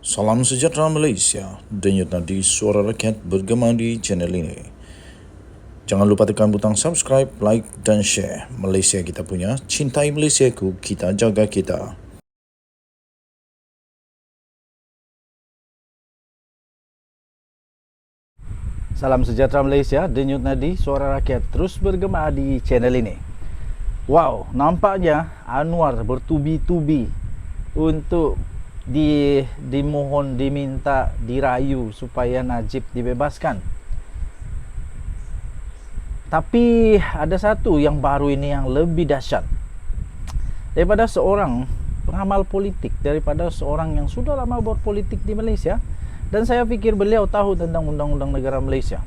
Salam sejahtera Malaysia, denyut nadi suara rakyat bergema di channel ini. Jangan lupa tekan butang subscribe, like dan share. Malaysia kita punya, cintai Malaysiaku, kita jaga kita. Salam sejahtera Malaysia, denyut nadi suara rakyat terus bergema di channel ini. Wow, nampaknya Anwar bertubi-tubi untuk dimohon, diminta, dirayu supaya Najib dibebaskan. Tapi ada satu yang baru ini yang lebih dahsyat. Daripada seorang pengamal politik, daripada seorang yang sudah lama berpolitik di Malaysia, dan saya fikir beliau tahu tentang undang-undang negara Malaysia.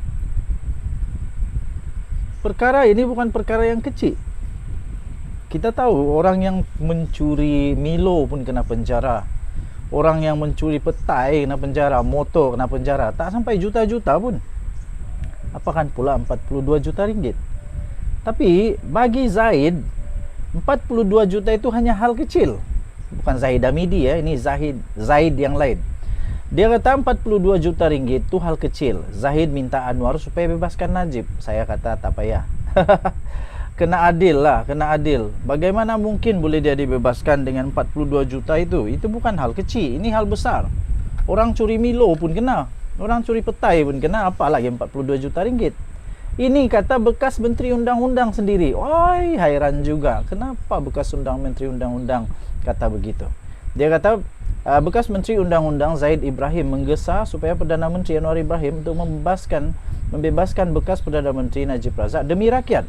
Perkara ini bukan perkara yang kecil. Kita tahu orang yang mencuri Milo pun kena penjara. Orang yang mencuri petai kena penjara, motor kena penjara. Tak sampai juta-juta pun. Apakan pula 42 juta ringgit. Tapi bagi Zaid, 42 juta itu hanya hal kecil. Bukan Zaid Hamidi ya, ini Zaid yang lain. Dia kata 42 juta ringgit itu hal kecil. Zahid minta Anwar supaya bebaskan Najib. Saya kata tak payah. Kena adil lah, kena adil. Bagaimana mungkin boleh dia dibebaskan dengan 42 juta itu? Itu bukan hal kecil, ini hal besar. Orang curi Milo pun kena. Orang curi petai pun kena, apalagi 42 juta ringgit. Ini kata bekas Menteri Undang-Undang sendiri. Oi, hairan juga. Kenapa bekas Menteri Undang-Undang kata begitu? Dia kata bekas Menteri Undang-Undang Zaid Ibrahim menggesa supaya Perdana Menteri Anwar Ibrahim untuk membebaskan bekas Perdana Menteri Najib Razak demi rakyat.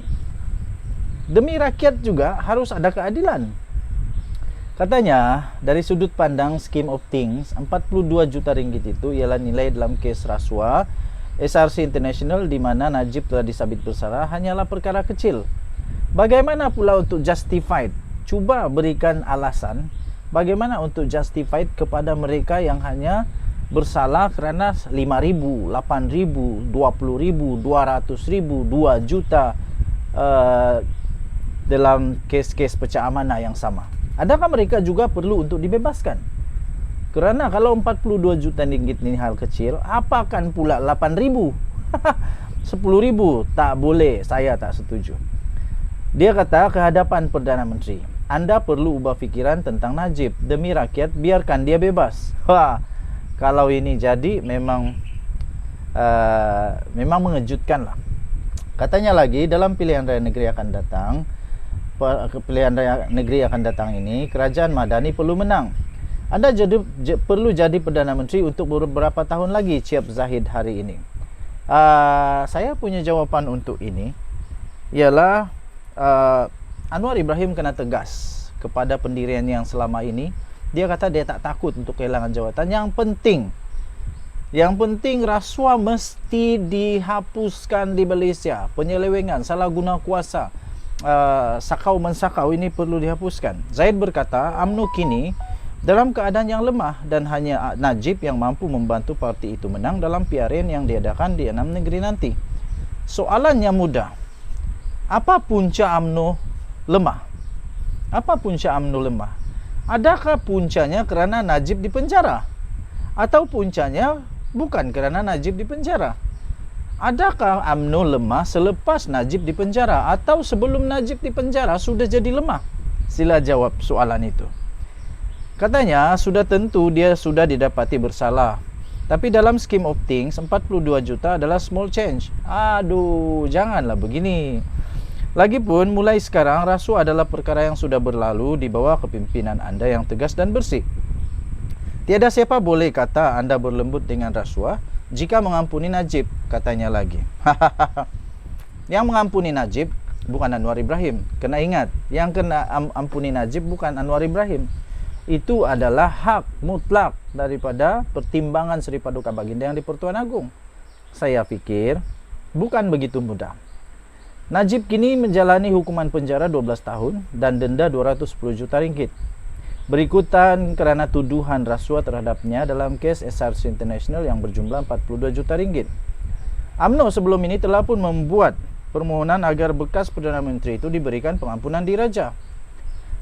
Demi rakyat juga harus ada keadilan. Katanya dari sudut pandang scheme of things, 42 juta ringgit itu ialah nilai dalam kes rasuah SRC International di mana Najib telah disabit bersalah hanyalah perkara kecil. Bagaimana pula untuk justified? Cuba berikan alasan bagaimana untuk justified kepada mereka yang hanya bersalah kerana 5,000, 8,000, 20,000, 200,000, 2 juta dalam kes-kes pecah amanah yang sama. Adakah mereka juga perlu untuk dibebaskan? Kerana kalau 42 juta ringgit ini hal kecil, apakan pula 8,000? 10,000? Tak boleh, saya tak setuju. Dia kata ke hadapan Perdana Menteri, anda perlu ubah fikiran tentang Najib. Demi rakyat, biarkan dia bebas. Kalau ini jadi memang mengejutkan lah. Katanya lagi dalam pilihan raya negeri akan datang, ini kerajaan Madani perlu menang. Anda perlu jadi Perdana Menteri untuk beberapa tahun lagi, Ciap Zahid hari ini. Saya punya jawapan untuk ini ialah Anwar Ibrahim kena tegas kepada pendirian yang selama ini. Dia kata dia tak takut untuk kehilangan jawatan. Yang penting rasuah mesti dihapuskan di Malaysia. Penyelewengan, salah guna kuasa, sakau mensakau ini perlu dihapuskan. Zaid berkata UMNO kini dalam keadaan yang lemah dan hanya Najib yang mampu membantu parti itu menang dalam PRN yang diadakan di 6 negeri nanti. Soalannya mudah. Apa punca UMNO lemah? Apa punca UMNO lemah? Adakah puncanya kerana Najib dipenjara? Atau puncanya bukan kerana Najib dipenjara? Adakah UMNO lemah selepas Najib dipenjara? Atau sebelum Najib dipenjara sudah jadi lemah? Sila jawab soalan itu. Katanya sudah tentu dia sudah didapati bersalah. Tapi dalam scheme of things 42 juta adalah small change. Aduh, janganlah begini. Lagipun mulai sekarang rasuah adalah perkara yang sudah berlalu di bawah kepimpinan anda yang tegas dan bersih. Tiada siapa boleh kata anda berlembut dengan rasuah jika mengampuni Najib, katanya lagi. Yang mengampuni Najib bukan Anwar Ibrahim. Kena ingat, yang kena ampuni Najib bukan Anwar Ibrahim. Itu adalah hak mutlak daripada pertimbangan Seri Paduka Baginda yang di Pertuan Agong. Saya fikir bukan begitu mudah. Najib kini menjalani hukuman penjara 12 tahun dan denda 210 juta ringgit. Berikutan kerana tuduhan rasuah terhadapnya dalam kes SRC International yang berjumlah 42 juta ringgit. UMNO sebelum ini telah pun membuat permohonan agar bekas Perdana Menteri itu diberikan pengampunan diraja.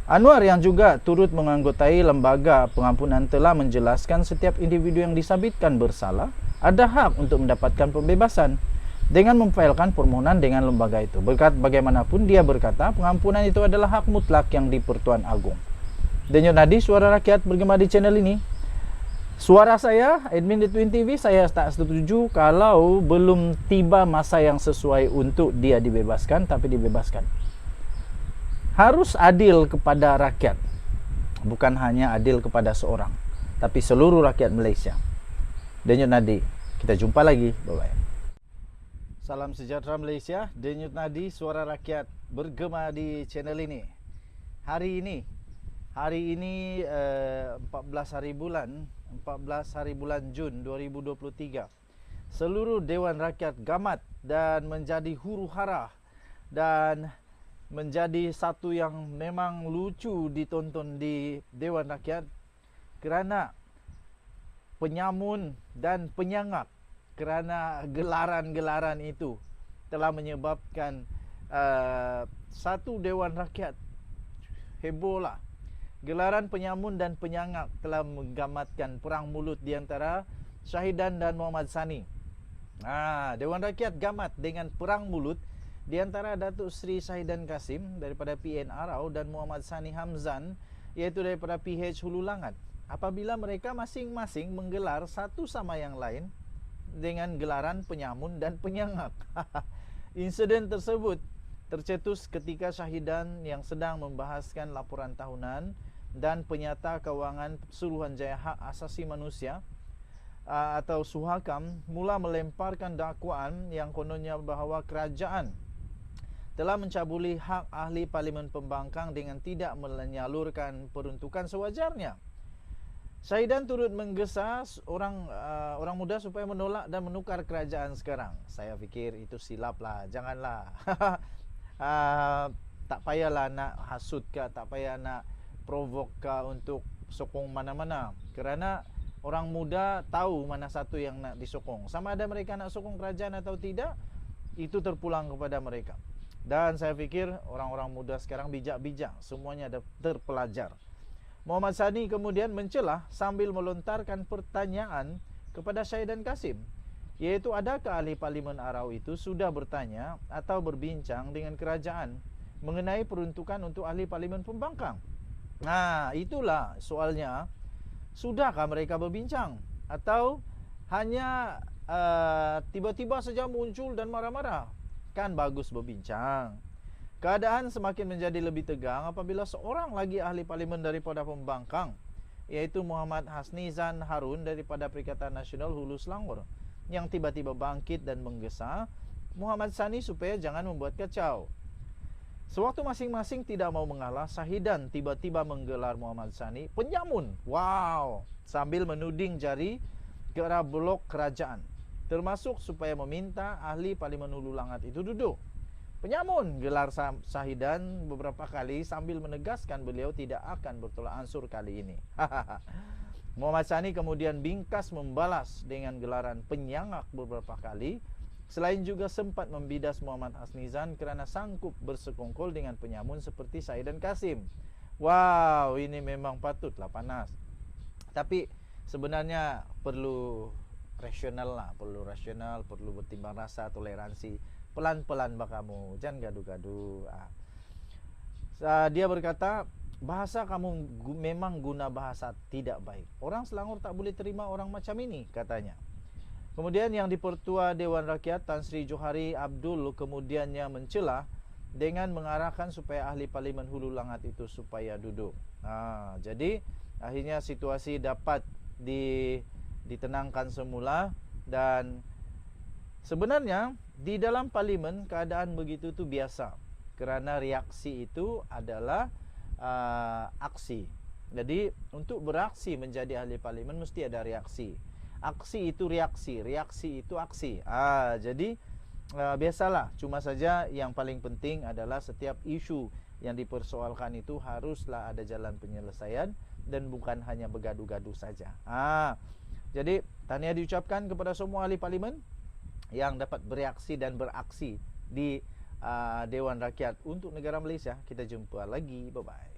Anwar yang juga turut menganggotai lembaga pengampunan telah menjelaskan setiap individu yang disabitkan bersalah ada hak untuk mendapatkan pembebasan dengan memfailkan permohonan dengan lembaga itu. Bagaimanapun dia berkata pengampunan itu adalah hak mutlak yang di Pertuan Agong. Denyut Nadi, suara rakyat bergema di channel ini. Suara saya, admin di Twin TV, saya tak setuju kalau belum tiba masa yang sesuai untuk dia dibebaskan, tapi dibebaskan. Harus adil kepada rakyat, bukan hanya adil kepada seorang, tapi seluruh rakyat Malaysia. Denyut Nadi, kita jumpa lagi. Bye-bye. Salam sejahtera Malaysia. Denyut Nadi, suara rakyat bergema di channel ini. Hari ini 14 hari bulan Jun 2023. Seluruh Dewan Rakyat gamat dan menjadi huru hara dan menjadi satu yang memang lucu ditonton di Dewan Rakyat kerana penyamun dan penyangak kerana gelaran-gelaran itu telah menyebabkan satu Dewan Rakyat heboh lah. Gelaran penyamun dan penyangak telah menggamatkan perang mulut di antara Syahidan dan Muhammad Sani. Dewan Rakyat gamat dengan perang mulut di antara Datuk Seri Syahidan Kasim daripada PN Arau dan Muhammad Sani Hamzan iaitu daripada PH Hulu Langat. Apabila mereka masing-masing menggelar satu sama yang lain dengan gelaran penyamun dan penyangak. Insiden tersebut tercetus ketika Syahidan yang sedang membahaskan laporan tahunan dan penyata kewangan Suruhanjaya Hak Asasi Manusia atau Suhakam mula melemparkan dakwaan yang kononnya bahawa kerajaan telah mencabuli hak ahli Parlimen Pembangkang dengan tidak menyalurkan peruntukan sewajarnya. Syahidan turut menggesa orang muda supaya menolak dan menukar kerajaan sekarang. Saya fikir itu silap lah, janganlah. Tak payahlah nak hasut ke, tak payah nak provok ke untuk sokong mana-mana. Kerana orang muda tahu mana satu yang nak disokong. Sama ada mereka nak sokong kerajaan atau tidak, itu terpulang kepada mereka. Dan saya fikir orang-orang muda sekarang bijak-bijak, semuanya ada terpelajar. Muhammad Sani kemudian mencelah sambil melontarkan pertanyaan kepada Syahidan Kasim, iaitu adakah ahli Parlimen Arau itu sudah bertanya atau berbincang dengan kerajaan mengenai peruntukan untuk ahli Parlimen Pembangkang. Itulah soalnya. Sudahkah mereka berbincang atau hanya tiba-tiba saja muncul dan marah-marah? Kan bagus berbincang. Keadaan semakin menjadi lebih tegang apabila seorang lagi ahli parlimen daripada Pembangkang, iaitu Muhammad Hasnizan Harun daripada Perikatan Nasional Hulu Selangor, yang tiba-tiba bangkit dan menggesa Muhammad Sani supaya jangan membuat kacau. Sewaktu masing-masing tidak mau mengalah, Syahidan tiba-tiba menggelar Muhammad Sani penyamun. Sambil menuding jari ke arah blok kerajaan, termasuk supaya meminta ahli Parlimen Hulu Langat itu duduk. Penyamun gelar Syahidan beberapa kali sambil menegaskan beliau tidak akan bertolak ansur kali ini. Muhammad Sani kemudian bingkas membalas dengan gelaran penyangak beberapa kali. Selain juga sempat membidas Muhammad Hasnizan kerana sanggup bersekongkol dengan penyamun seperti Syahidan Kasim. Ini memang patutlah panas. Tapi sebenarnya perlu rasional, perlu bertimbang rasa, toleransi. Pelan-pelan kamu, jangan gaduh-gaduh. Dia berkata, bahasa kamu memang guna bahasa tidak baik. Orang Selangor tak boleh terima orang macam ini, katanya. Kemudian yang di-Pertua Dewan Rakyat Tan Sri Johari Abdul kemudiannya mencela dengan mengarahkan supaya ahli Parlimen Hulu Langat itu supaya duduk. Jadi akhirnya situasi dapat ditenangkan semula. Dan sebenarnya di dalam parlimen keadaan begitu tu biasa, kerana reaksi itu adalah aksi. Jadi untuk beraksi menjadi ahli parlimen mesti ada reaksi. Aksi itu reaksi, reaksi itu aksi. Jadi biasalah. Cuma saja yang paling penting adalah setiap isu yang dipersoalkan itu haruslah ada jalan penyelesaian dan bukan hanya bergaduh-gaduh saja. Jadi tahniah diucapkan kepada semua ahli parlimen yang dapat bereaksi dan beraksi di Dewan Rakyat untuk negara Malaysia. Kita jumpa lagi. Bye-bye.